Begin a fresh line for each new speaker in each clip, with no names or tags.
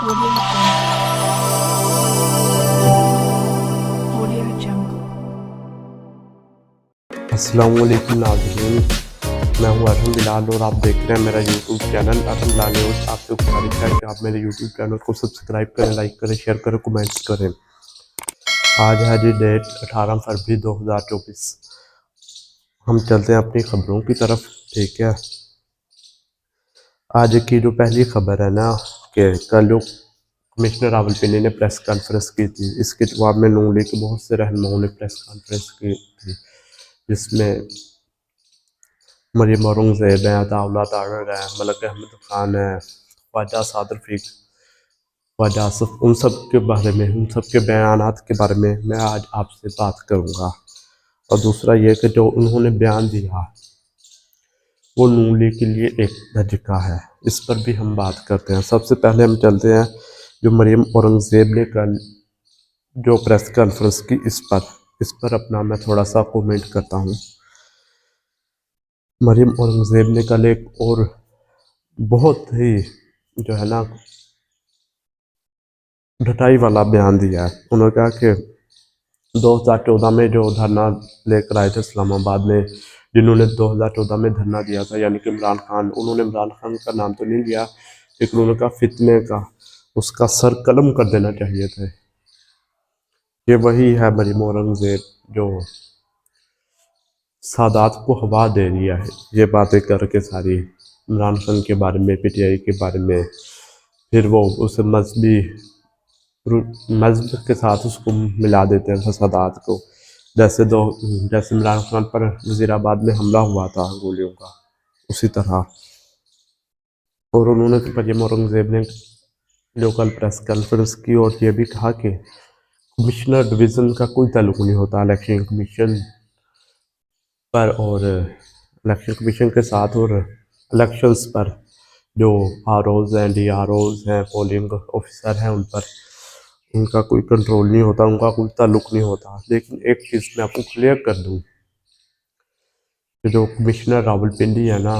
Audio Jungle. Audio Jungle.
अस्सलाम वालेकुम नाज़रीन, मैं हूं अरहम बिलाल और आप देख रहे हैं मेरा YouTube channel Arham Bilal news. आपसे गुजारिश है कि आप मेरे यूट्यूब चैनल को सब्सक्राइब करें, लाइक करें, शेयर करें, कमेंट्स करें। आज है जी डेट 18 फरवरी 2024। हम चलते हैं अपनी खबरों की तरफ। ठीक है, आज की जो पहली खबर है ना कि कल जो कमिश्नर रावलपिंडी ने प्रेस कॉन्फ्रेंस की थी, इसके जवाब में नून लीग के बहुत से रहनुमाओं ने प्रेस कॉन्फ्रेंस की थी, जिसमें मरीम औरंगज़ेब हैं, अताउल्लाह तारड़ है, मलक अहमद खान है, ख्वाजा साद रफ़ीक, ख्वाजा आसिफ, उन सब के बारे में, उन सब के बयानात के बारे में मैं आज आपसे बात करूँगा। और दूसरा ये कि जो उन्होंने बयान दिया वो नून लीग के लिए एक धचका है, इस पर भी हम बात करते हैं। सबसे पहले हम चलते हैं जो मरीम औरंगज़ेब ने कल जो प्रेस कॉन्फ्रेंस की, इस पर अपना मैं थोड़ा सा कमेंट करता हूँ। मरीम औरंगज़ेब ने कल एक और बहुत ही जो है ना ढटाई वाला बयान दिया है। उन्होंने कहा कि 2014 में जो धरना लेकर आए थे इस्लामाबाद में, जिन्होंने 2014 में धरना दिया था, यानी कि इमरान खान, उन्होंने इमरान खान का नाम तो नहीं लिया, लेकिन उन्होंने कहा फितने का उसका सर कलम कर देना चाहिए था। ये वही है मरीम औरंगज़ेब जो सादात को हवा दे रही है, ये बातें करके सारी इमरान खान के बारे में, पीटीआई के बारे में, फिर वो उस मज़हब के साथ उसको मिला देते हैं फसादात को। जैसे इमरान खान पर वज़ीराबाद में हमला हुआ था गोलियों का, उसी तरह। और उन्होंने मरीम औरंगज़ेब ने जो कल प्रेस कॉन्फ्रेंस की और ये भी कहा कि कमिश्नर डिवीज़न का कोई ताल्लुक नहीं होता इलेक्शन कमीशन पर और इलेक्शन कमीशन के साथ, और इलेक्शंस पर जो आरओज़ हैं, डीआरओज़ हैं, पोलिंग ऑफिसर हैं, उन पर उनका कोई कंट्रोल नहीं होता, उनका कोई ताल्लुक नहीं होता। लेकिन एक चीज़ मैं आपको क्लियर कर दूं कि जो कमिश्नर रावलपिंडी है ना,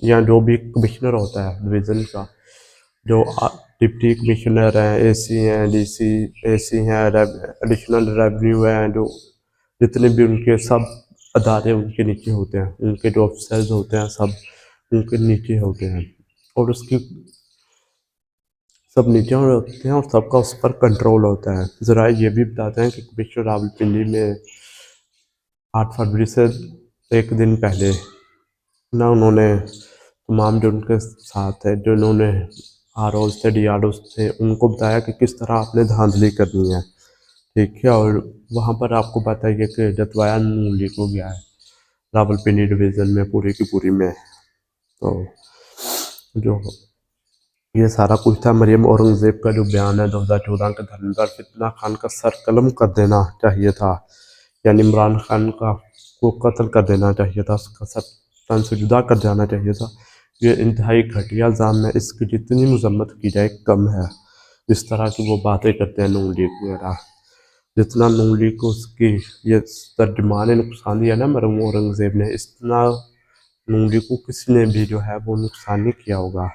या जो भी कमिश्नर होता है डिवीज़न का, जो डिप्टी कमिश्नर हैं, एसी हैं, डीसी एसी हैं, एडिशनल रेवेन्यू हैं, जो जितने भी उनके सब अदारे उनके नीचे होते हैं, उनके जो ऑफिसर्स होते हैं सब उनके नीचे होते हैं, और उसकी सब नीचे होते हैं और सबका उस पर कंट्रोल होता है। ज़रा ये भी बताते हैं कि कमिश्नर रावलपिंडी में 8 फरवरी से एक दिन पहले ना उन्होंने तमाम जो उनके साथ है, जो उन्होंने आरओज़ थे, डीआरओज़ थे, उनको बताया कि किस तरह आपने धांधली करनी है। ठीक है, और वहाँ पर आपको पता है कि जतवाया नून लीग हो गया है रावलपिंडी डिवीज़न में पूरी की पूरी में। तो जो ये सारा कुछ था, मरीम औरंगज़ेब का जो बयान है 2014 के धरने पर फितना खान का सर कलम कर देना चाहिए था, यानी इमरान खान का को कत्ल कर देना चाहिए था, उसका सर तन से जुदा कर जाना चाहिए था। ये इंतहाई घटिया इल्ज़ाम है, इसकी जितनी मजम्मत की जाए कम है। इस तरह की वो बातें करते हैं नून लीग वगैरह, जितना नून लीग को उसकी ये तर्जुमान नुकसान दिया ना मरीम औरंगज़ेब ने, इतना नून लीग को किसी ने भी जो है वो नुकसान नहीं किया होगा।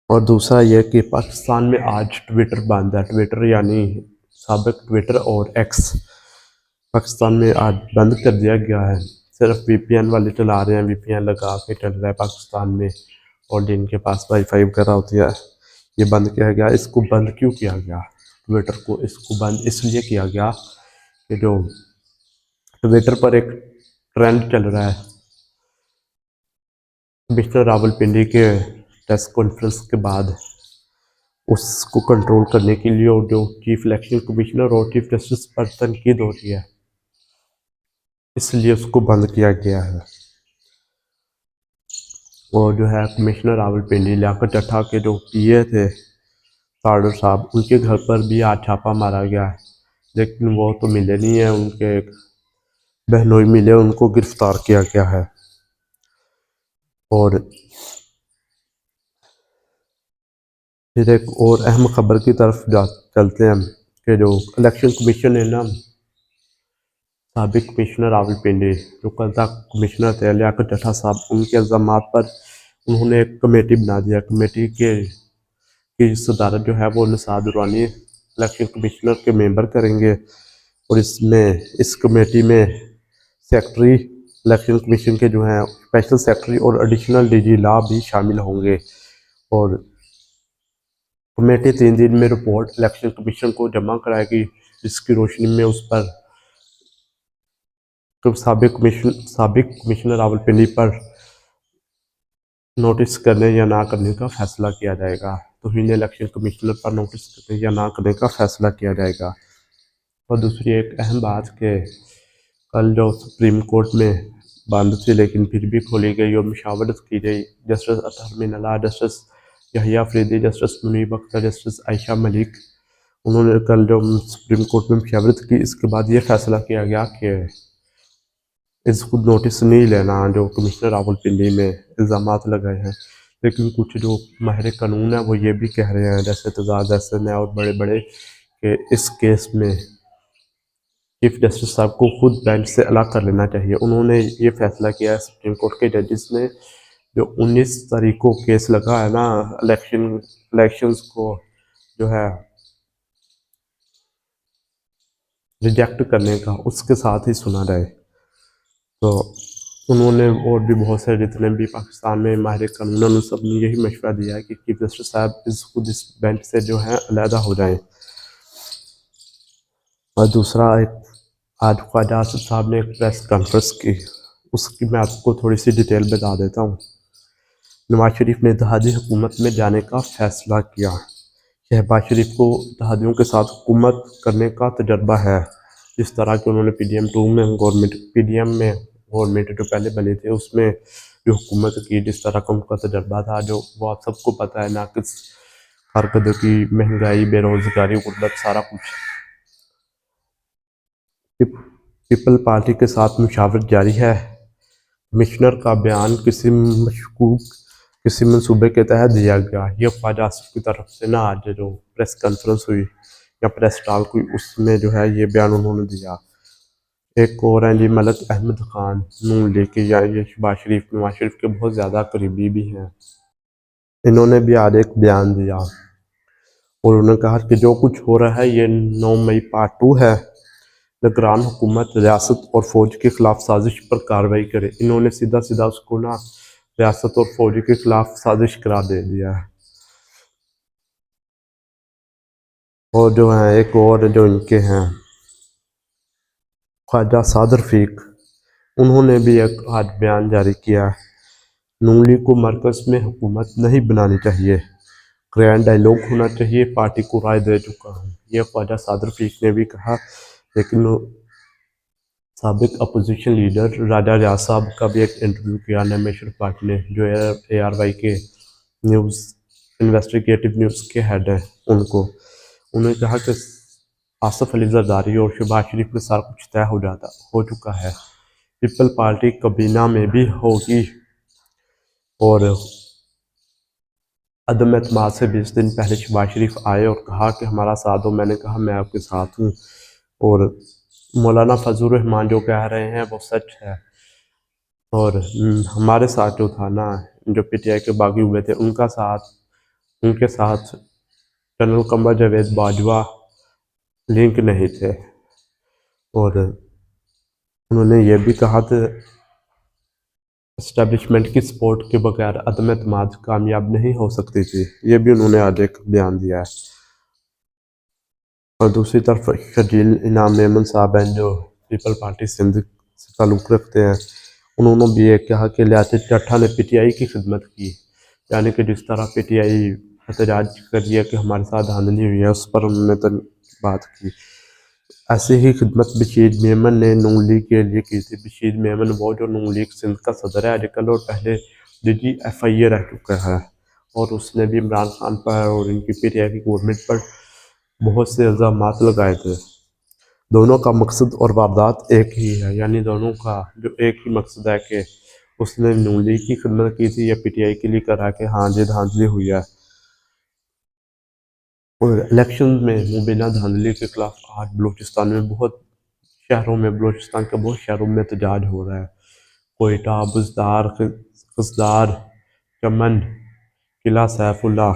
और दूसरा यह कि पाकिस्तान में आज ट्विटर बंद है। ट्विटर यानी साबिक ट्विटर और एक्स पाकिस्तान में आज बंद कर दिया गया है। सिर्फ वीपीएन वाले चला रहे हैं, वीपीएन लगा के चल रहा है पाकिस्तान में, और जिनके पास वाईफाई वगैरह होती है, ये बंद किया गया। इसको बंद क्यों किया गया? ट्विटर को इसको बंद इसलिए किया गया कि जो ट्विटर पर एक ट्रेंड चल रहा है कमिश्नर रावलपिंडी के प्रेस कॉन्फ्रेंस के बाद, उसको कंट्रोल करने के लिए, और जो चीफ इलेक्शन कमिश्नर और चीफ जस्टिस पर तनकीद हो रही है, इसलिए उसको बंद किया गया है। और जो है कमिश्नर रावलपिंडी लियाकत चट्ठा के जो पीए थे तारड़ साहब, उनके घर पर भी आज छापा मारा गया है, लेकिन वो तो मिले नहीं है, उनके बहनोई मिले, उनको गिरफ्तार किया गया है। और फिर एक और अहम खबर की तरफ चलते हैं कि जो इलेक्शन कमीशन है ना, साबिक कमिश्नर रावलपिंडी जो कल तक कमिश्नर थे लियाकत चट्ठा साहब, उनके इल्ज़ामात पर उन्होंने एक कमेटी बना दिया। कमेटी के की सदारत जो है वो निसार दुरानी इलेक्शन कमिश्नर के मेंबर करेंगे और इस कमेटी में सेक्रेटरी इलेक्शन कमीशन के जो हैं स्पेशल सेक्रेटरी और एडिशनल डीजी लॉ भी शामिल होंगे और कमेटी 3 दिन में रिपोर्ट इलेक्शन कमीशन को जमा कराएगी, जिसकी रोशनी में उस पर साबिक कमिश्नर रावलपिंडी पर नोटिस करने या ना करने का फैसला किया जाएगा। तौहीन इलेक्शन कमिश्नर पर नोटिस करने या ना करने का फैसला किया जाएगा। और दूसरी एक अहम बात कि कल जो सुप्रीम कोर्ट में बंद थी लेकिन फिर भी खोली गई और मुशावरत की गई, justice Athar Minallah, justice Yahya Afridi, justice Munib Akhtar, justice Ayesha Malik, उन्होंने कल जो सुप्रीम कोर्ट में मुशावरत की, इसके बाद ये फैसला किया गया कि इसको नोटिस नहीं लेना जो कमिश्नर रावलपिंडी में इल्ज़ाम लगाए हैं। लेकिन कुछ जो माहिर कानून है वो ये भी कह रहे हैं, जैसे तजाद हसन है और बड़े बड़े, कि इस केस में चीफ जस्टिस साहब को खुद बेंच से अलग कर लेना चाहिए। उन्होंने ये फैसला किया है सुप्रीम कोर्ट के जजेस ने, जो 19 तारीख को केस लगा है ना इलेक्शंस को जो है रिजेक्ट करने का, उसके साथ ही सुना जाए। तो उन्होंने और भी बहुत सारे जितने भी पाकिस्तान में माहिर कानून उन सब ने यही मशवरा दिया है कि चीफ जस्टिस साहब खुद इस बेंच से जो है अलहदा हो जाएं। और दूसरा एक आज ख्वाजा आसिफ साहब ने एक प्रेस कॉन्फ्रेंस की, उसकी मैं आपको थोड़ी सी डिटेल बता देता हूँ। नवाज शरीफ ने इत्तेहादी हुकूमत में जाने का फ़ैसला किया। शहबाज शरीफ को इत्तेहादियों के साथ हुकूमत करने का तजर्बा है, जिस तरह के उन्होंने PDM-2 में PDM में गवर्नमेंट जो पहले बने थे उसमें जो हुकूमत की, जिस तरह का उनका तजर्बा था, जो वो आप सबको पता है, नाकिस हरकत की, महंगाई, बेरोज़गारी, गुर्बत, सारा कुछ। पीपल पार्टी के साथ मुशावरत जारी है। कमिश्नर का बयान किसी मंसूबे के तहत दिया गया। ये ख्वाजा आसिफ की तरफ से ना आज जो प्रेस कॉन्फ्रेंस हुई या प्रेस टॉक हुई उसमें जो है ये बयान उन्होंने दिया। एक और हैं जी मलक अहमद खान, नून लीग, या ये नवाज शरीफ के बहुत ज़्यादा करीबी भी हैं। इन्होंने भी आज एक बयान दिया और उन्होंने कहा कि जो कुछ हो रहा है ये 9 मई पार्ट 2 है। निगरान हुकूमत रियासत और फौज के खिलाफ साजिश पर कार्रवाई करे। इन्होंने सीधा सीधा उसको ना रियासत और फौज के खिलाफ साजिश करार दे दिया है। और जो है एक और जो इनके हैं ख्वाजा साद रफीक, उन्होंने भी एक आज बयान जारी किया। नून लीग को मरकज़ में हुकूमत नहीं बनानी चाहिए, ग्रैंड डायलॉग होना चाहिए, पार्टी को राय दे चुका हूँ, ये ख्वाजा साद रफीक ने भी कहा। लेकिन साबिक अपोजिशन लीडर राजा रियाज साहब का भी एक इंटरव्यू किया नमेशर पार्ट ने, जो ARY के न्यूज़ इन्वेस्टिगेटिव न्यूज़ के हेड हैं, उन्होंने कहा कि आसिफ अली जरदारी और शहबाज शरीफ में सारा कुछ तय हो चुका है, पीपल पार्टी कबीना में भी होगी। और अदम एतमाद से 20 दिन पहले शहबाज शरीफ आए और कहा कि हमारा साथ दो। मैंने कहा मैं आपके साथ हूँ। और मौलाना फजल रहमान जो कह रहे हैं वो सच है। और हमारे साथ जो था ना, जो PTI के बागी हुए थे, उनके साथ जनरल कमर जावेद बाजवा लिंक नहीं थे। और उन्होंने ये भी कहा था इस्टेब्लिशमेंट की सपोर्ट के बगैर अदम एतमाद कामयाब नहीं हो सकती थी। ये भी उन्होंने आज एक बयान दिया है। और दूसरी तरफ शर्जील इनाम मेमन साहब हैं, जो पीपल पार्टी सिंध से ताल्लुक़ रखते हैं, उन्होंने भी ये कहा कि लियाकत चट्ठा ने PTI की खिदमत की, यानी कि जिस तरह PTI एहतजाज कर दिया कि हमारे साथ धांधली हुई है, उस पर उन्होंने तो बात की। ऐसे ही खिदमत बशीर मेमन ने नून लीग के लिए की थी। बशीर मेमन वो जो नून लीग सिंध का सदर है आजकल, और पहले DG FIA रह चुका है, और उसने भी इमरान खान पर और इनकी PTI की गवर्नमेंट पर बहुत से इल्ज़ाम लगाए थे। दोनों का मकसद और वारदात एक ही है, यानी दोनों का जो एक ही मकसद है कि उसने नून लीग की खिदमत की थी या PTI के लिए करा कि हाँ जी धांधली हुई है। और इलेक्शन में मुबीना धांधली के खिलाफ आज बलूचिस्तान में बलूचिस्तान के बहुत शहरों में एहतजाज हो रहा है। कोयटा, बुज़दार, कसदार, चमन, किला सैफुल्ला,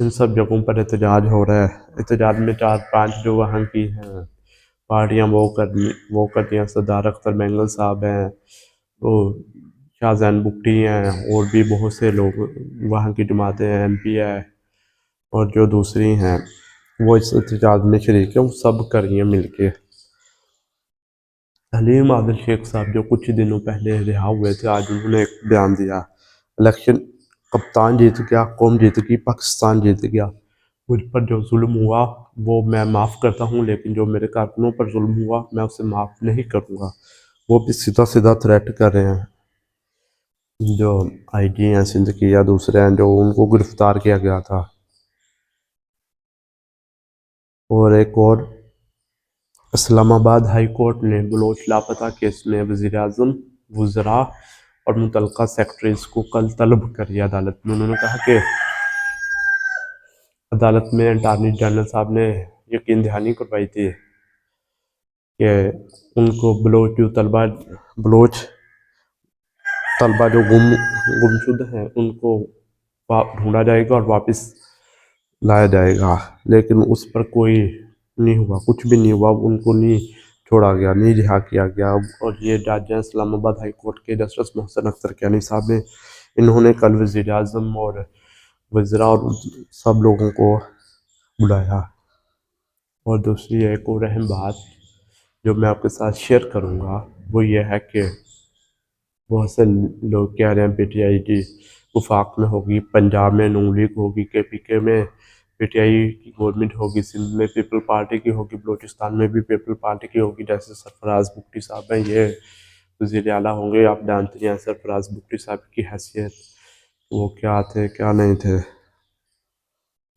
इन सब जगहों पर एहतजाज हो रहा है। एहतजाज में 4-5 जो वहाँ की हैं पार्टियाँ वो करती हैं। सरदार अख्तर मैंगल साहब हैं, तो शाहजहान बुट्टी हैं, और भी बहुत से लोग वहाँ की जमातें हैं, MP है, और जो दूसरी हैं वो इस एहतजाज में शरीक है। वो सब कर रही हैं मिल के। हलीम आदिल शेख साहब जो कुछ दिनों पहले रिहा हुए थे, आज उन्होंने एक बयान दिया, इलेक्शन कप्तान जीत गया, कौम जीत गई, पाकिस्तान जीत गया। मुझ पर जो जुल्म हुआ वो मैं माफ़ करता हूँ, लेकिन जो मेरे कारकुनों पर जुल्म हुआ मैं उसे माफ़ नहीं करूँगा। वो भी सीधा सीधा थ्रेट कर रहे हैं। जो IG हैं सिंध की या दूसरे हैं जो उनको गिरफ्तार किया गया था। और एक और, इस्लामाबाद हाई कोर्ट ने बलोच लापता केस में वज़ीर आज़म, वज़रा और मुतल्लिका सेक्रेटरीज को कल तलब करी अदालत में। उन्होंने कहा कि अदालत में अटॉर्नी जनरल साहब ने यकीन दहानी करवाई थी कि उनको बलोच तलबा जो गुमशुदा हैं उनको ढूंढा जाएगा और वापस लाया जाएगा, लेकिन उस पर कोई नहीं हुआ, कुछ भी नहीं हुआ। उनको नहीं छोड़ा गया, नहीं रिहा किया गया। और ये जज हैं इस्लामाबाद हाई कोर्ट के जस्टिस मोहसिन अख्तर कैनी साहब ने, इन्होंने कल वज़ीर आज़म और वज़रा और सब लोगों को बुलाया। और दूसरी एक और अहम बात जो मैं आपके साथ शेयर करूँगा वो ये है कि बहुत से लोग कह रहे हैं PTI की वफाक में होगी, पंजाब में नून लीग होगी, KPK में PTI की गवर्नमेंट होगी, सिंध में पीपल पार्टी की होगी, बलूचिस्तान में भी पीपल पार्टी की होगी। जैसे सरफराज बुट्टी साहब हैं, ये वज़ीर आला होंगे। आप जानते हैं सरफराज बुट्टी साहब की हैसियत, वो क्या थे क्या नहीं थे।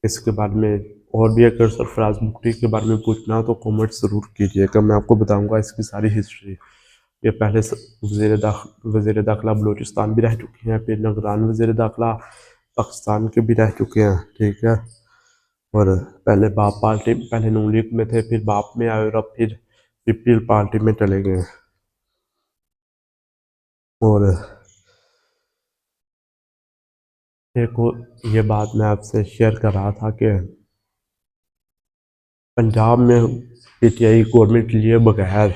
इसके बारे में और भी अगर सरफराज बुट्टी के बारे में पूछना हो तो कमेंट ज़रूर कीजिएगा, मैं आपको बताऊंगा इसकी सारी हिस्ट्री। ये पहले वज़ीर दाखिला बलूचिस्तान भी रह चुके हैं, फिर निगरान वज़ीर दाखिला पाकिस्तान के भी रह चुके हैं, ठीक है। और पहले बाप पार्टी, पहले नून लीग में थे, फिर बाप में आए और अब फिर पीपल पार्टी में चले गए। और एक और ये बात मैं आपसे शेयर कर रहा था कि पंजाब में PTI गवर्नमेंट लिए बगैर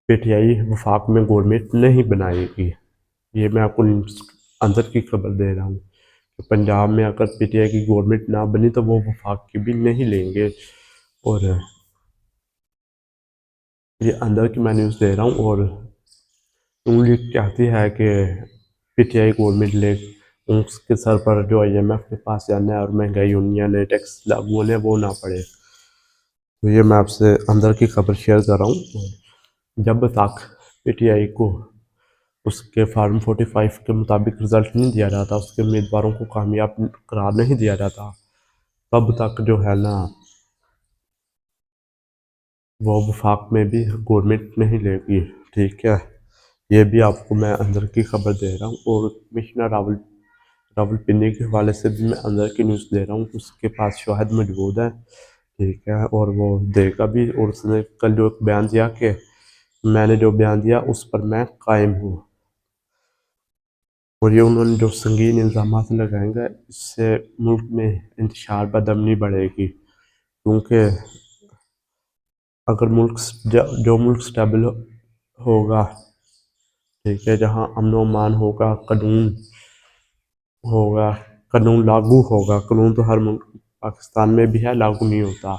PTI वफाक में गवर्नमेंट नहीं बनाएगी। ये मैं आपको अंदर की खबर दे रहा हूँ कि पंजाब में अगर PTI की गवर्नमेंट ना बनी तो वो वफाक की भी नहीं लेंगे। और ये अंदर की मैं न्यूज़ दे रहा हूँ। और नून लीग चाहती है कि PTI गवर्नमेंट ले, उसके सर पर जो IMF के पास जाना है और महंगाई होनी है, नए टैक्स लागू होने वो ना पड़े। तो ये मैं आपसे अंदर की खबर शेयर कर रहा हूँ। जब तक PTI को उसके फार्म 45 के मुताबिक रिजल्ट नहीं दिया जाता, उसके उम्मीदवारों को कामयाब करार नहीं दिया जाता, तब तक जो है ना वो वफाक में भी गवर्नमेंट नहीं लेगी, ठीक है। ये भी आपको मैं अंदर की खबर दे रहा हूँ। और कमिश्नर रावलपिंडी के हवाले से भी मैं अंदर की न्यूज़ दे रहा हूँ। उसके पास शाहिद मौजूद है, ठीक है, और वो देगा भी। और उसने कल जो एक बयान दिया कि मैंने जो बयान दिया उस पर मैं कायम हूँ। और ये उन्होंने जो संगीन इल्ज़ाम लगाएंगे, इससे मुल्क में इंतशार बदअमनी बढ़ेगी। क्योंकि अगर जो मुल्क स्टेबल होगा, ठीक है, जहाँ अमन व अमान होगा, होगा कानून लागू होगा। कानून तो हर मुल्क, पाकिस्तान में भी है, लागू नहीं होता।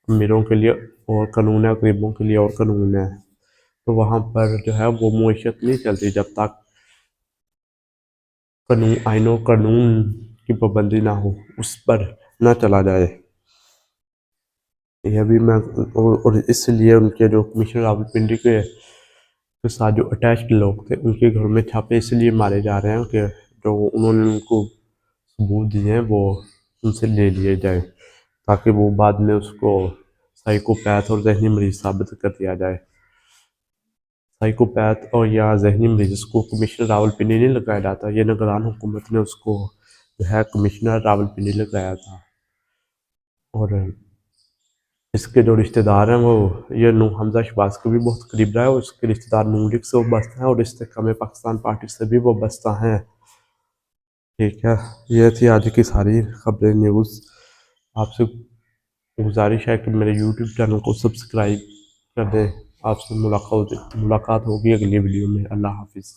अमीरों के लिए और कानून है, गरीबों के लिए और कानून है। तो वहाँ पर जो है वो मुईशत नहीं चलती जब तक आइनो कानून की पाबंदी ना हो, उस पर ना चला जाए। यह भी मैं, और इसलिए उनके जो कमिश्नर रावलपिंडी के साथ जो अटैच्ड लोग थे उनके घर में छापे इसलिए मारे जा रहे हैं कि जो उन्होंने उनको सबूत दिए हैं वो उनसे ले लिए जाए, ताकि वो बाद में उसको साइकोपैथ और जहनी मरीज साबित कर दिया जाए। साइकोपैथ और या जहनी मरीज को कमिश्नर रावलपिंडी नहीं लगाया जाता, ये निगरान हुकूमत ने उसको जो है कमिश्नर रावलपिंडी लगाया था। और इसके जो रिश्तेदार हैं वो ये हमजा शहबाज के भी बहुत करीब रहा है, और उसके रिश्तेदार नून लीग से वाबस्ता हैं और इस्तेहकाम पाकिस्तान पार्टी से भी वाबस्ता हैं। ठीक है, ये थी आज की सारी खबरें न्यूज़। आपसे गुजारिश है कि मेरे यूट्यूब चैनल को सब्सक्राइब कर दें। आपसे मुलाकात होगी अगली वीडियो में। अल्लाह हाफिज़।